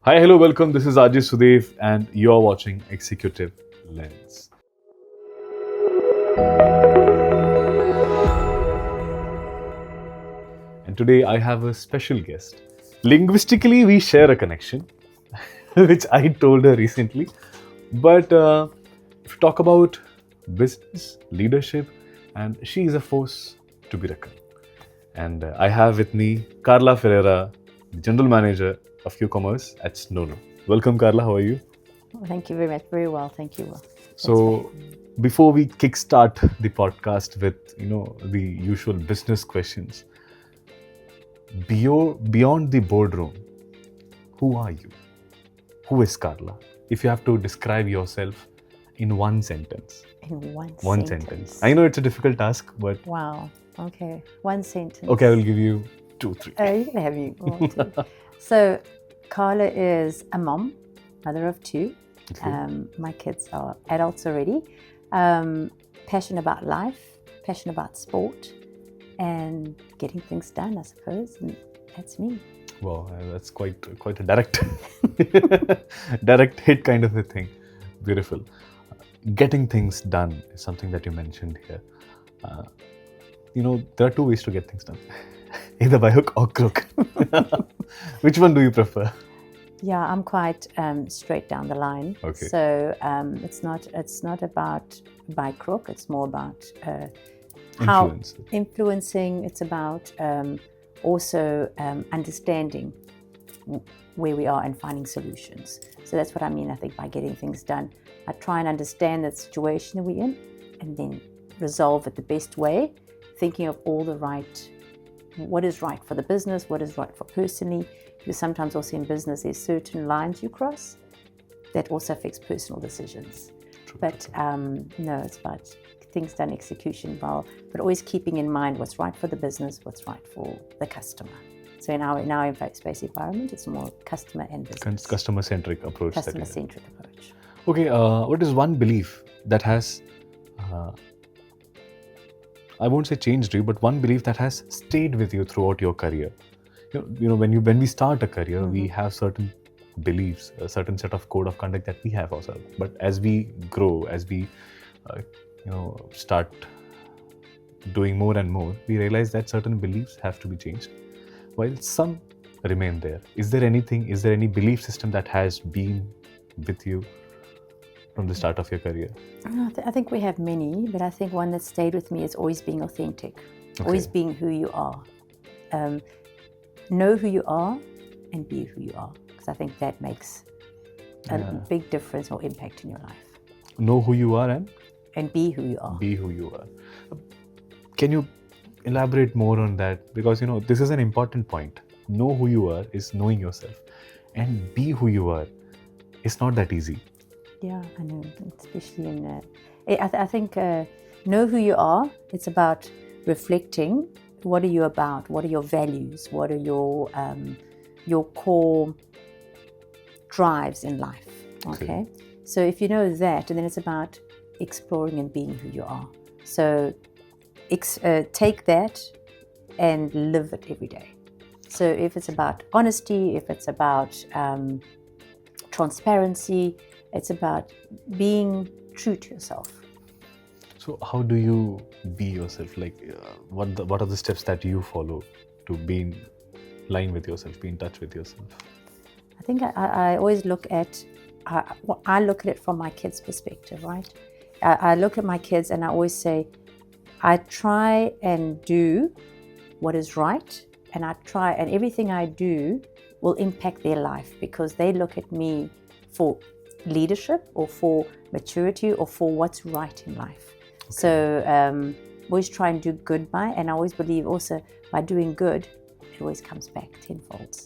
Hi, hello, welcome. This is Ajay Sudev, and you're watching Executive Lens. And today I have a special guest. Linguistically, we share a connection, which I told her recently. But if we talk about business, leadership, and she is a force to be reckoned. And I have with me Carla Ferreira, the General Manager of Q-Commerce at Snoonu. Welcome, Carla. How are you? Thank you very much. Very well. Thank you. So, before we kickstart the podcast with the usual business questions, beyond the boardroom, who are you? Who is Carla? If you have to describe yourself in one sentence. In one sentence. I know it's a difficult task, but wow. Okay. One sentence. okay, I will give you 2, 3. You can have you. 1, 2. So, Carla is a mom, mother of 2. Okay. My kids are adults already. Passionate about life, passionate about sport, and getting things done, I suppose. And that's me. Wow, that's quite a direct hit kind of a thing. Beautiful. Getting things done is something that you mentioned here. There are 2 ways to get things done. Either by hook or crook. Which one do you prefer? Yeah, I'm quite straight down the line. Okay. So it's not about by crook. It's more about how influencing. It's about also understanding where we are and finding solutions. So that's what I mean. I think by getting things done, I try and understand the situation that we're in, and then resolve it the best way, thinking of all the right, what is right for the business, what is right for personally. Because sometimes also in business, there's certain lines you cross that also affects personal decisions. True. But no, it's about things done, execution well, but always keeping in mind what's right for the business, what's right for the customer. So in our space environment, it's more customer and business. Customer-centric approach. Customer-centric approach. Okay, what is one belief that has, I won't say changed you, but one belief that has stayed with you throughout your career? When we start a career, we have certain beliefs, a certain set of code of conduct that we have ourselves. But as we grow, as we start doing more and more, we realize that certain beliefs have to be changed, while some remain there. Is there any belief system that has been with you from the start of your career? I think we have many, but I think one that stayed with me is always being authentic, always being who you are. Know who you are and be who you are, because I think that makes a big difference or impact in your life. Know who you are and be who you are. Be who you are. Can you elaborate more on that? Because this is an important point. Know who you are is knowing yourself, and be who you are is not that easy. Yeah, I know, especially in I think know who you are. It's about reflecting. What are you about? What are your values? What are your core drives in life? Okay. So if you know that, and then it's about exploring and being who you are. So take that and live it every day. So if it's about honesty, if it's about transparency, it's about being true to yourself. So how do you be yourself? Like, what are the steps that you follow to be in line with yourself, be in touch with yourself? I think I always look at it from my kids' perspective, right? I look at my kids and I always say, I try and do what is right, and everything I do will impact their life, because they look at me for leadership or for maturity or for what's right in life. Okay. So always try and do good by, and I always believe also by doing good, it always comes back tenfold.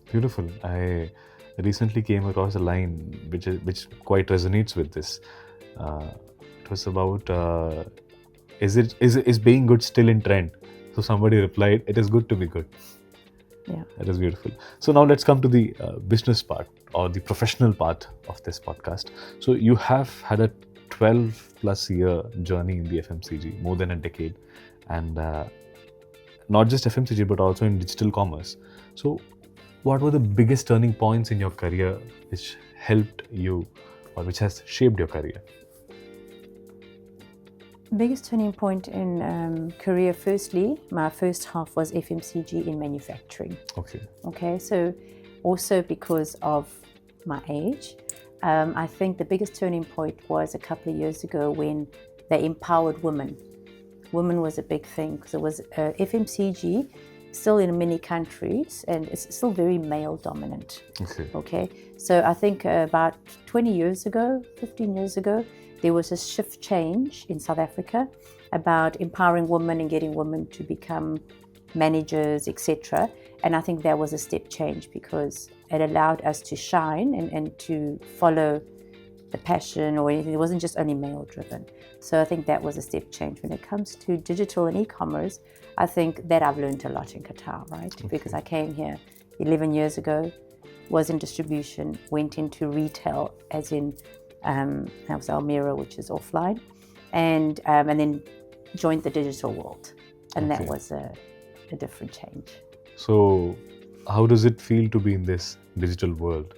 Beautiful. I recently came across a line which quite resonates with this. It was about, is being good still in trend? So somebody replied, it is good to be good. Yeah. That is beautiful. So now let's come to the business part or the professional part of this podcast. So you have had a 12 plus year journey in the FMCG, more than a decade, and not just FMCG but also in digital commerce. So what were the biggest turning points in your career which helped you or which has shaped your career? Biggest turning point in career, firstly, my first half was FMCG in manufacturing. Okay, so also because of my age, I think the biggest turning point was a couple of years ago when they empowered women. Women was a big thing because it was FMCG, still in many countries, and it's still very male dominant. Okay, so I think about 20 years ago, 15 years ago, there was a shift change in South Africa about empowering women and getting women to become managers, etc. And I think that was a step change because it allowed us to shine and to follow the passion or anything. It wasn't just only male driven. So I think that was a step change. When it comes to digital and e-commerce, I think that I've learned a lot in Qatar, right? Because I came here 11 years ago, was in distribution, went into retail, as in that was Almira, which is offline, and then joined the digital world, and that was a different change. So, how does it feel to be in this digital world?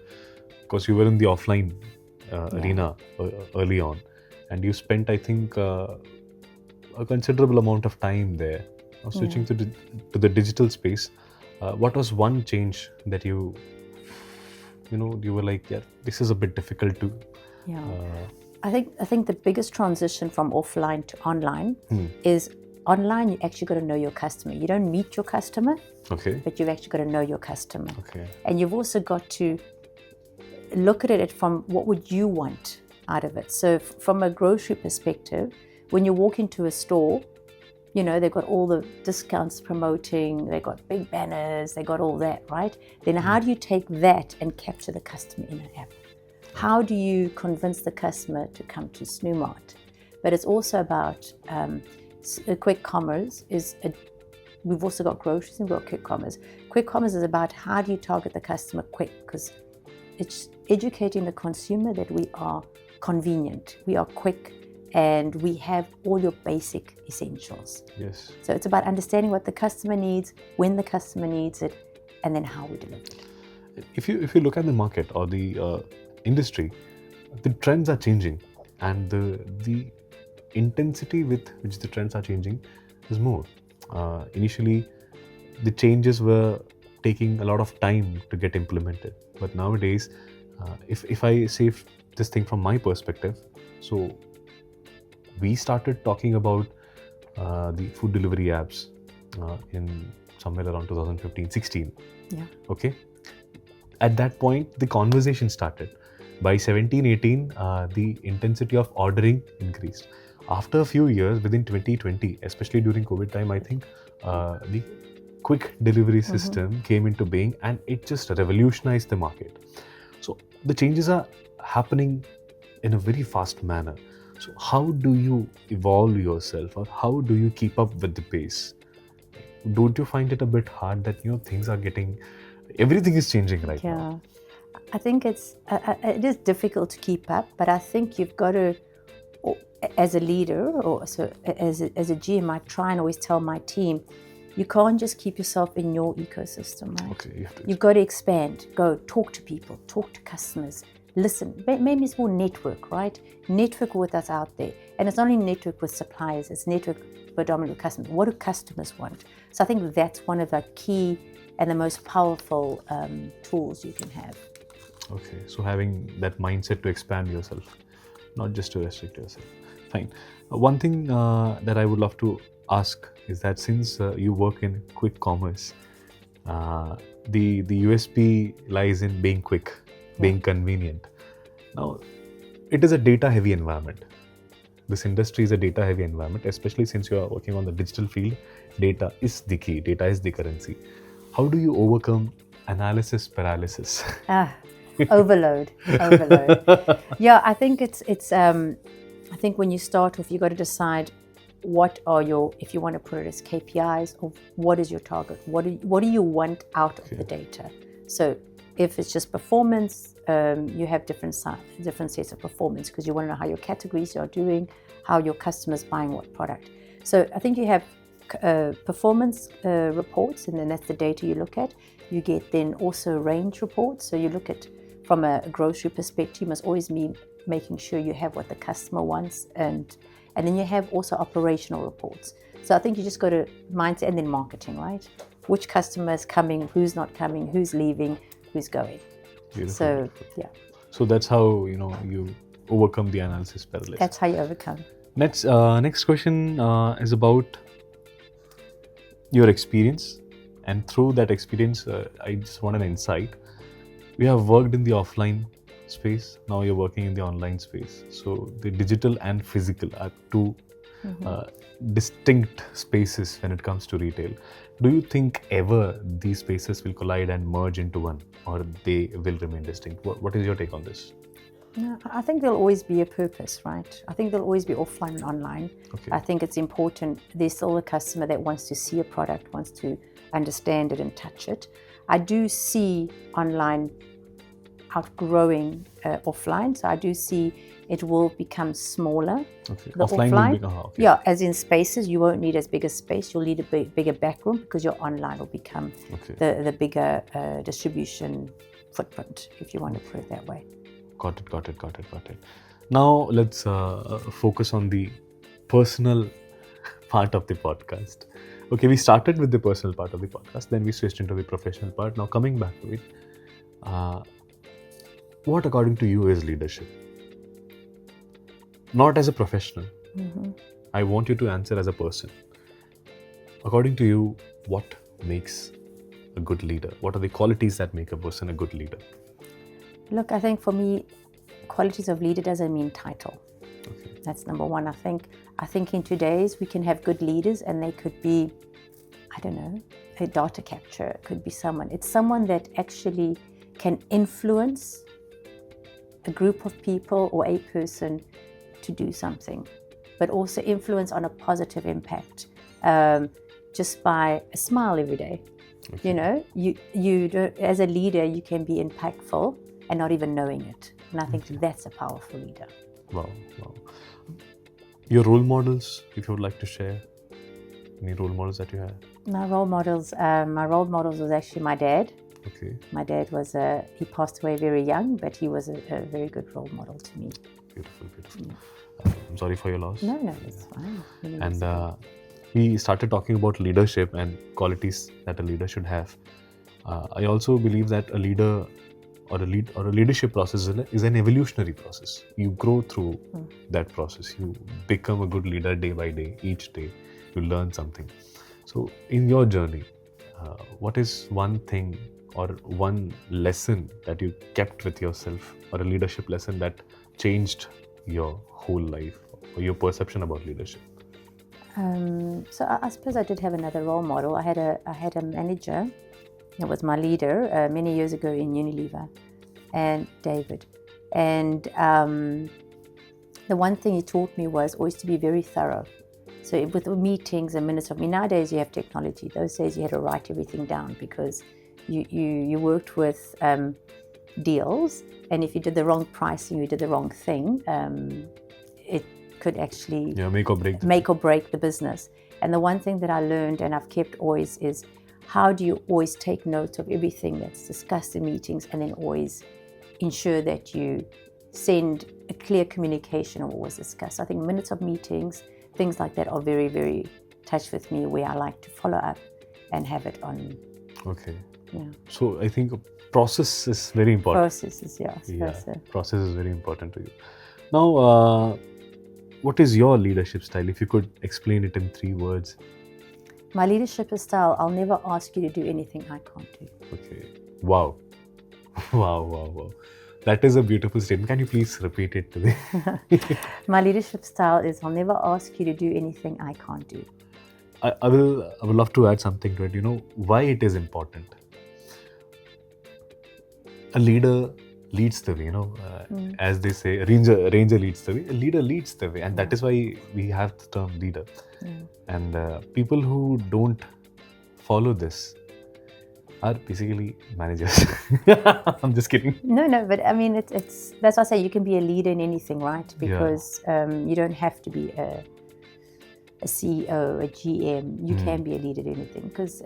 Because you were in the offline arena early on, and you spent, I think, a considerable amount of time there. Now, switching to the digital space, what was one change that you were like, yeah, this is a bit difficult to. I think the biggest transition from offline to online is online. You actually got to know your customer. You don't meet your customer, but you've actually got to know your customer. And you've also got to look at it from what would you want out of it. So from a grocery perspective, when you walk into a store, you know, they've got all the discounts promoting, they've got big banners, they got all that, right? Then how do you take that and capture the customer in an app? How do you convince the customer to come to Snoonu? But it's also about quick commerce. We've also got groceries and we've got quick commerce. Quick commerce is about how do you target the customer quick, because it's educating the consumer that we are convenient, we are quick, and we have all your basic essentials. So it's about understanding what the customer needs, when the customer needs it, and then how we deliver it. If you look at the market or the industry, the trends are changing, and the intensity with which the trends are changing is more. Initially, the changes were taking a lot of time to get implemented, but nowadays, if I say this thing from my perspective, so we started talking about the food delivery apps in somewhere around 2015-16. At that point, the conversation started. By 17-18, the intensity of ordering increased. After a few years, within 2020, especially during COVID time, I think the quick delivery system came into being, and it just revolutionized the market. So the changes are happening in a very fast manner. So how do you evolve yourself, or how do you keep up with the pace? Don't you find it a bit hard that things are everything is changing right now? I think it is difficult to keep up, but I think you've got to, as a leader or so as a GM, I try and always tell my team, you can't just keep yourself in your ecosystem, right? You've got to expand, go talk to people, talk to customers, listen. Maybe it's more network, right? Network with us out there. And it's not only network with suppliers, it's network predominantly with customers. What do customers want? So I think that's one of the key and the most powerful tools you can have. So having that mindset to expand yourself, not just to restrict yourself. Fine. One thing that I would love to ask is that since you work in quick commerce, the USP lies in being quick, being convenient. Now, it is a data-heavy environment. This industry is a data-heavy environment, especially since you are working on the digital field. Data is the key. Data is the currency. How do you overcome analysis paralysis? Overload. Yeah, I think I think when you start off, you got to decide what are your, if you want to put it as KPIs, or what is your target? What do you want out of the data? So if it's just performance, you have different sets of performance, because you want to know how your categories are doing, how your customers buying what product. So I think you have performance reports, and then that's the data you look at. You get then also range reports. So you look at, from a grocery perspective, you must always be making sure you have what the customer wants. And then you have also operational reports. So I think you just go to mindset and then marketing, right? Which customer is coming, who's not coming, who's leaving, who's going. Beautiful, So, beautiful. yeah. So that's how, you overcome the analysis paralysis. That's how you overcome. Next question is about your experience. And through that experience, I just want an insight. You have worked in the offline space. Now you're working in the online space. So the digital and physical are two distinct spaces when it comes to retail. Do you think ever these spaces will collide and merge into one, or they will remain distinct? What is your take on this? No, I think there'll always be a purpose, right? I think there'll always be offline and online. Okay. I think it's important. There's still a customer that wants to see a product, wants to understand it and touch it. I do see online outgrowing offline, so I do see it will become smaller. Okay. The Offline will be, okay. Yeah, as in spaces, you won't need as big a space. You'll need a bigger back room because your online will become the bigger distribution footprint, if you want to put it that way. Got it. Now let's focus on the personal part of the podcast. Okay, we started with the personal part of the podcast, then we switched into the professional part. Now coming back to it, what according to you is leadership? Not as a professional. Mm-hmm. I want you to answer as a person. According to you, what makes a good leader? What are the qualities that make a person a good leader? Look, I think for me, qualities of leader doesn't mean title. Okay. That's number one. I think in today's we can have good leaders and they could be, I don't know, a data capture. It could be someone. It's someone that actually can influence a group of people or a person to do something, but also influence on a positive impact just by a smile every day. Okay. You know, you don't, as a leader, you can be impactful and not even knowing it. And I think that's a powerful leader. Wow. Your role models, if you would like to share, any role models that you had? My role models was actually my dad. Okay. My dad was he passed away very young, but he was a very good role model to me. Beautiful. I'm sorry for your loss. No, it's fine. And we started talking about leadership and qualities that a leader should have. I also believe that a leader or a leadership process is an evolutionary process. You grow through that process. You become a good leader day by day. Each day, you learn something. So, in your journey, what is one thing or one lesson that you kept with yourself, or a leadership lesson that changed your whole life or your perception about leadership? So I suppose I did have another role model. I had a manager that was my leader many years ago in Unilever, and David. And the one thing he taught me was always to be very thorough. So with meetings and minutes of me, nowadays you have technology. Those days you had to write everything down because you worked with deals, and if you did the wrong pricing, you did the wrong thing, it could actually make or break the business. And the one thing that I learned and I've kept always is, how do you always take note of everything that's discussed in meetings, and then always ensure that you send a clear communication of what was discussed. I think minutes of meetings, things like that are very, very touched with me, where I like to follow up and have it on. Okay. Yeah. So I think process is very important. Process is very important to you. Now, what is your leadership style? If you could explain it in 3 words. My leadership style, I'll never ask you to do anything I can't do. Okay. Wow. Wow. That is a beautiful statement. Can you please repeat it to me? My leadership style is, I'll never ask you to do anything I can't do. I would love to add something to it. You know, why it is important. A leader leads the way, as they say, ranger leads the way, a leader leads the way. And that is why we have the term leader. Yeah. And people who don't follow this are basically managers. I'm just kidding. No, but I mean, it's that's why I say you can be a leader in anything, right? Because you don't have to be a CEO, a GM. You can be a leader in anything, because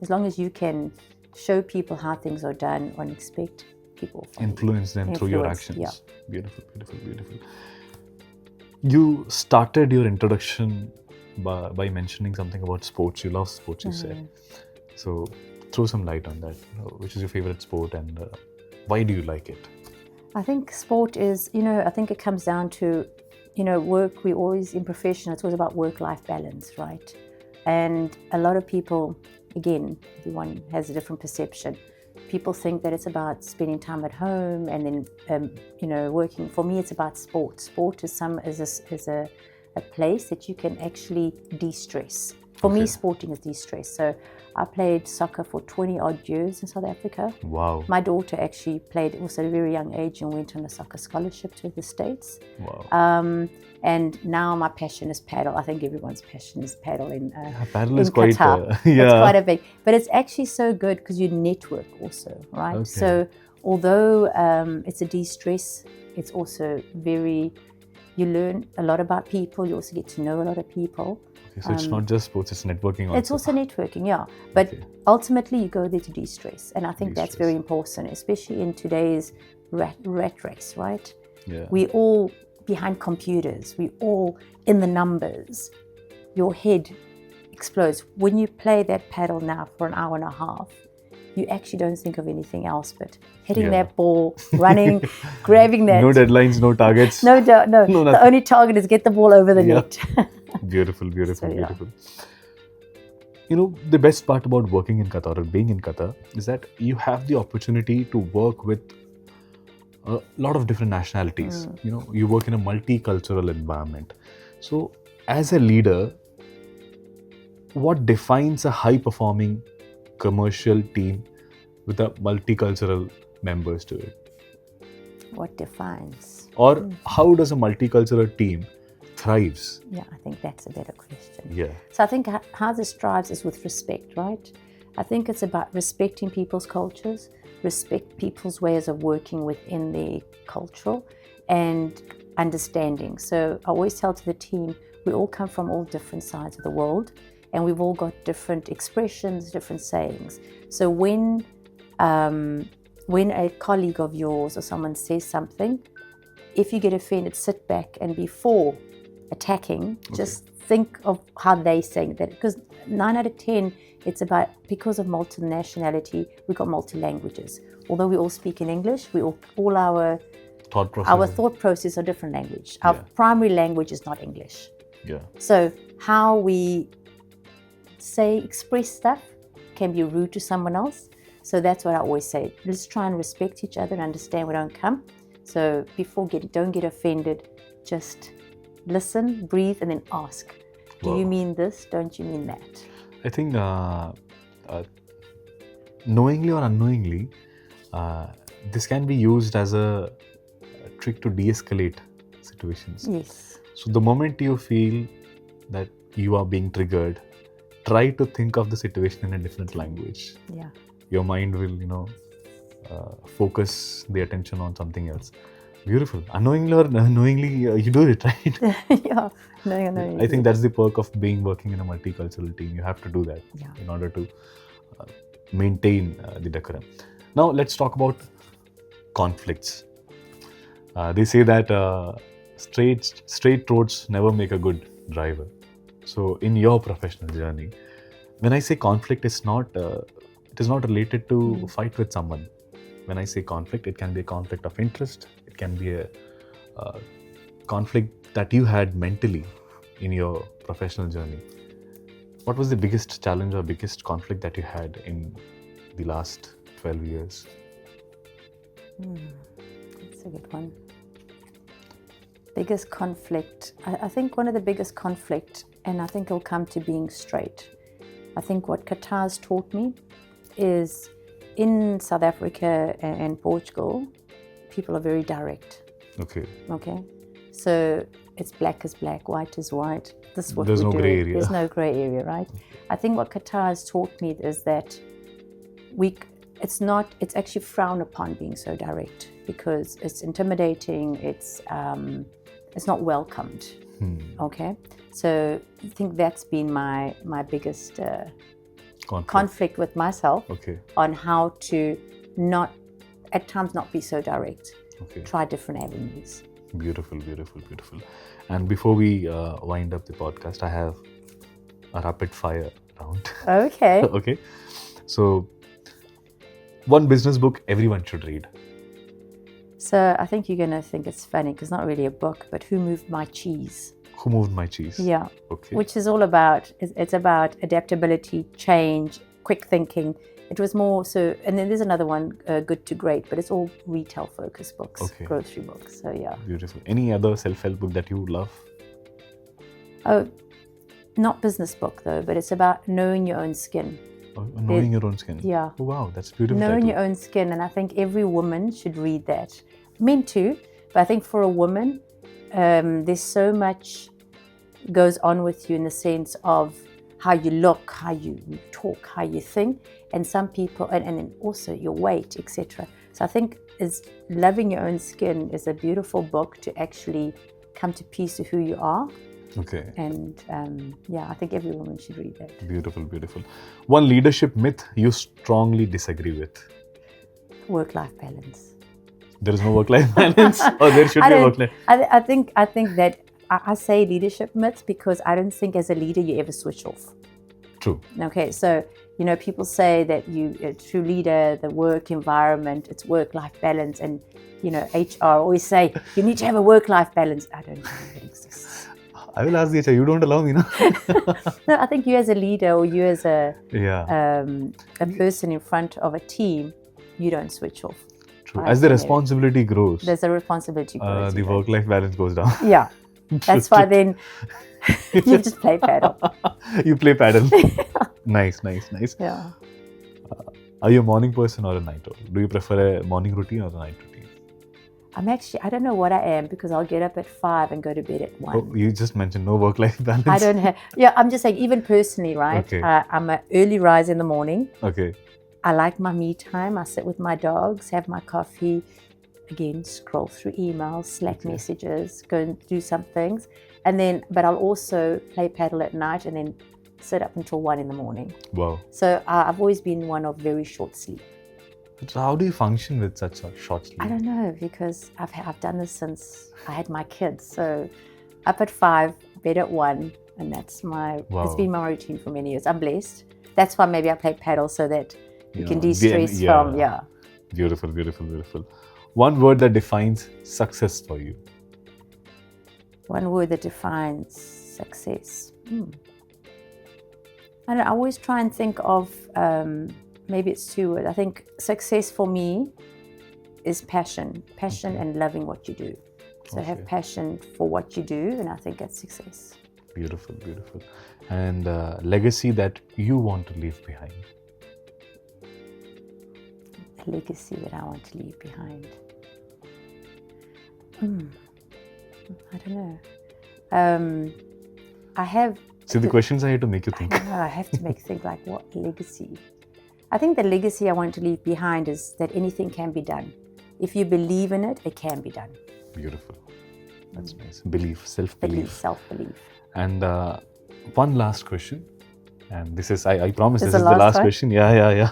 as long as you can show people how things are done, or expect people from influence them through your actions. Yeah. Beautiful, beautiful, beautiful. You started your introduction by mentioning something about sports. You love sports, you said. So throw some light on that. Which is your favorite sport, and why do you like it? I think sport is, I think it comes down to, work. We always, in profession, it's always about work-life balance, right? And a lot of people, again, everyone has a different perception. People think that it's about spending time at home and then, working. For me, it's about sport. Sport is a place that you can actually de-stress. For me, sporting is de-stress. So I played soccer for 20 odd years in South Africa. Wow. My daughter actually played also at a very young age and went on a soccer scholarship to the States. Wow. And now my passion is paddle. I think everyone's passion is paddle in paddle in is quite Qatar. It's quite a big, but it's actually so good because you network also, right? Okay. So although it's a de-stress, it's also you learn a lot about people. You also get to know a lot of people. Okay, so it's not just sports, it's networking also. It's also networking, yeah. But ultimately, you go there to de-stress. And I think that's very important, especially in today's rat race, right? Yeah. We all behind computers. We all in the numbers. Your head explodes. When you play that paddle now for an hour and a half, you actually don't think of anything else but hitting that ball, running, grabbing that. No deadlines, no targets. No. The only target is get the ball over the net. Beautiful, beautiful, So, beautiful. The best part about working in Qatar or being in Qatar is that you have the opportunity to work with a lot of different nationalities. You work in a multicultural environment. So as a leader, what defines a high-performing commercial team with a multicultural members to it? What defines? Or how does a multicultural team thrives? Yeah, I think that's a better question. Yeah. So I think how this thrives is with respect, right? I think it's about respecting people's cultures, respect people's ways of working within their cultural, and understanding. So I always tell to the team, we all come from all different sides of the world, and we've all got different expressions, different sayings. So when a colleague of yours or someone says something, if you get offended, sit back, and before attacking, just think of how they saying that. Because 9 out of 10, it's about, because of multinationality, we've got multi-languages. Although we all speak in English, all our thought process are different language. Our primary language is not English. Yeah. So how we express stuff can be rude to someone else. So that's what I always say. Let's try and respect each other and understand where don't come. So don't get offended. Just listen, breathe, and then ask. Do you mean this? Don't you mean that? I think knowingly or unknowingly, this can be used as a trick to de-escalate situations. Yes. So the moment you feel that you are being triggered, try to think of the situation in a different language. Yeah. Your mind will, focus the attention on something else. Beautiful. Unknowingly or unknowingly, you do it, right? Yeah. No. I think that's the perk of working in a multicultural team. You have to do that in order to maintain the decorum. Now, let's talk about conflicts. They say that straight roads never make a good driver. So, in your professional journey, when I say conflict, it is not related to fight with someone. When I say conflict, it can be a conflict of interest. It can be a conflict that you had mentally in your professional journey. What was the biggest challenge or biggest conflict that you had in the last 12 years? That's a good one. Biggest conflict. I think one of the biggest conflict, and I think it'll come to being straight. I think what Qatar's taught me is, in South Africa and Portugal, people are very direct. Okay. So it's black is black, white is white. This is what There's we no do. grey area. There's no grey area, right? I think what Qatar has taught me is that it's actually frowned upon being so direct, because it's intimidating. It's not welcomed. Okay. So I think that's been my biggest conflict with myself Okay. on how to at times not be so direct. Okay. Try different avenues. Beautiful. And before we wind up the podcast, I have a rapid fire round. Okay. Okay. So, one business book everyone should read. So I think you're going to think it's funny because it's not really a book, but Who Moved My Cheese? Who Moved My Cheese? Yeah. Okay. Which is all about, it's about adaptability, change, quick thinking. It was more so, and then there's another one, Good to Great, but it's all retail focused books, Okay. grocery books. So yeah. Beautiful. Any other self-help book that you love? Oh, not business book though, but it's about knowing your own skin. Knowing your own skin. Yeah. Oh, wow, that's a beautiful. Knowing title. your own skin, and I think every woman should read that. Men too, but I think for a woman, there's so much goes on with you in the sense of how you look, how you talk, how you think, and some people, and then also your weight, etc. So I think Loving Your Own Skin is a beautiful book to actually come to peace with who you are. Okay. And I think every woman should read that. Beautiful. One leadership myth you strongly disagree with? Work-life balance. There is no work-life balance, or there should be work-life. I think that I say leadership myths because I don't think as a leader you ever switch off. True. Okay, so people say that a true leader, the work environment, it's work-life balance, and HR always say you need to have a work-life balance. I don't think it exists. I will ask the HR. You don't allow me, no? No, I think you as a leader or you as a person in front of a team, you don't switch off. True. As the responsibility grows, there's a responsibility grows. The work-life balance goes down. Yeah. That's why then you just play paddle. You play paddle. Nice. Yeah. Are you a morning person or a night owl? Do you prefer a morning routine or a night routine? I don't know what I am because I'll get up at 5 and go to bed at 1. Oh, you just mentioned no work-life balance. I don't have, I'm just saying, even personally, right? Okay. I'm an early rise in the morning. Okay. I like my me time. I sit with my dogs, have my coffee, again, scroll through emails, Slack messages, go and do some things. But I'll also play paddle at night and then sit up until 1 in the morning. Wow. So I've always been one of very short sleep. So how do you function with such a short sleep? I don't know, because I've done this since I had my kids. So up at 5, bed at 1, and that's it's been my routine for many years. I'm blessed. That's why maybe I play paddle so that you can de-stress from. Beautiful. One word that defines success for you. One word that defines success. I always try and think of, maybe it's 2 words. I think success for me is passion and loving what you do. So have passion for what you do, and I think that's success. Beautiful. And legacy that you want to leave behind. A legacy that I want to leave behind. I don't know. I have... See, the questions I had to make you think. I have to think like, what legacy? I think the legacy I want to leave behind is that anything can be done. If you believe in it, it can be done. Beautiful. That's nice. Belief, self-belief. Self-belief. And one last question. And this is, I promise this is the last time? question. Yeah.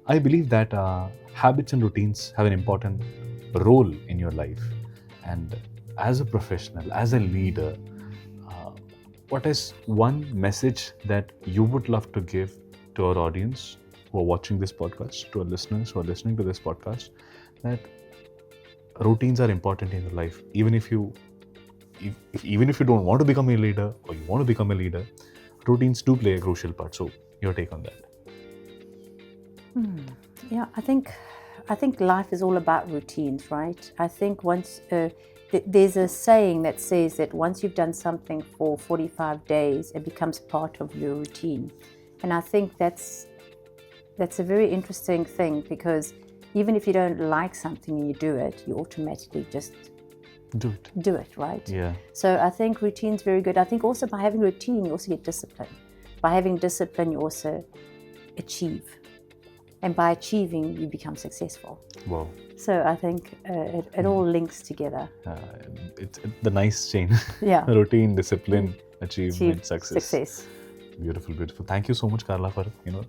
I believe that habits and routines have an important role in your life. And as a professional, as a leader, what is one message that you would love to give to our audience who are watching this podcast, to our listeners who are listening to this podcast, that routines are important in your life, even if you don't want to become a leader or you want to become a leader, routines do play a crucial part. So your take on that? Yeah, I think life is all about routines, right? I think once there's a saying that says that once you've done something for 45 days, it becomes part of your routine. And I think that's a very interesting thing, because even if you don't like something and you do it, you automatically just do it, right? Yeah. So I think routine's very good. I think also by having routine, you also get discipline. By having discipline, you also achieve. And by achieving, you become successful. Wow. So I think it all links together. It's the nice chain. Yeah. Routine, discipline, achievement, success. Beautiful, beautiful. Thank you so much, Carla, for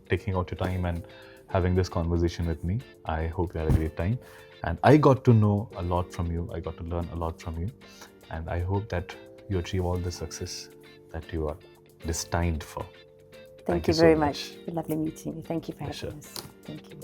taking out your time and having this conversation with me. I hope you had a great time, and I got to know a lot from you. I got to learn a lot from you, and I hope that you achieve all the success that you are destined for. Thank you so very much. Lovely meeting you. Thank you for having us. Thank you.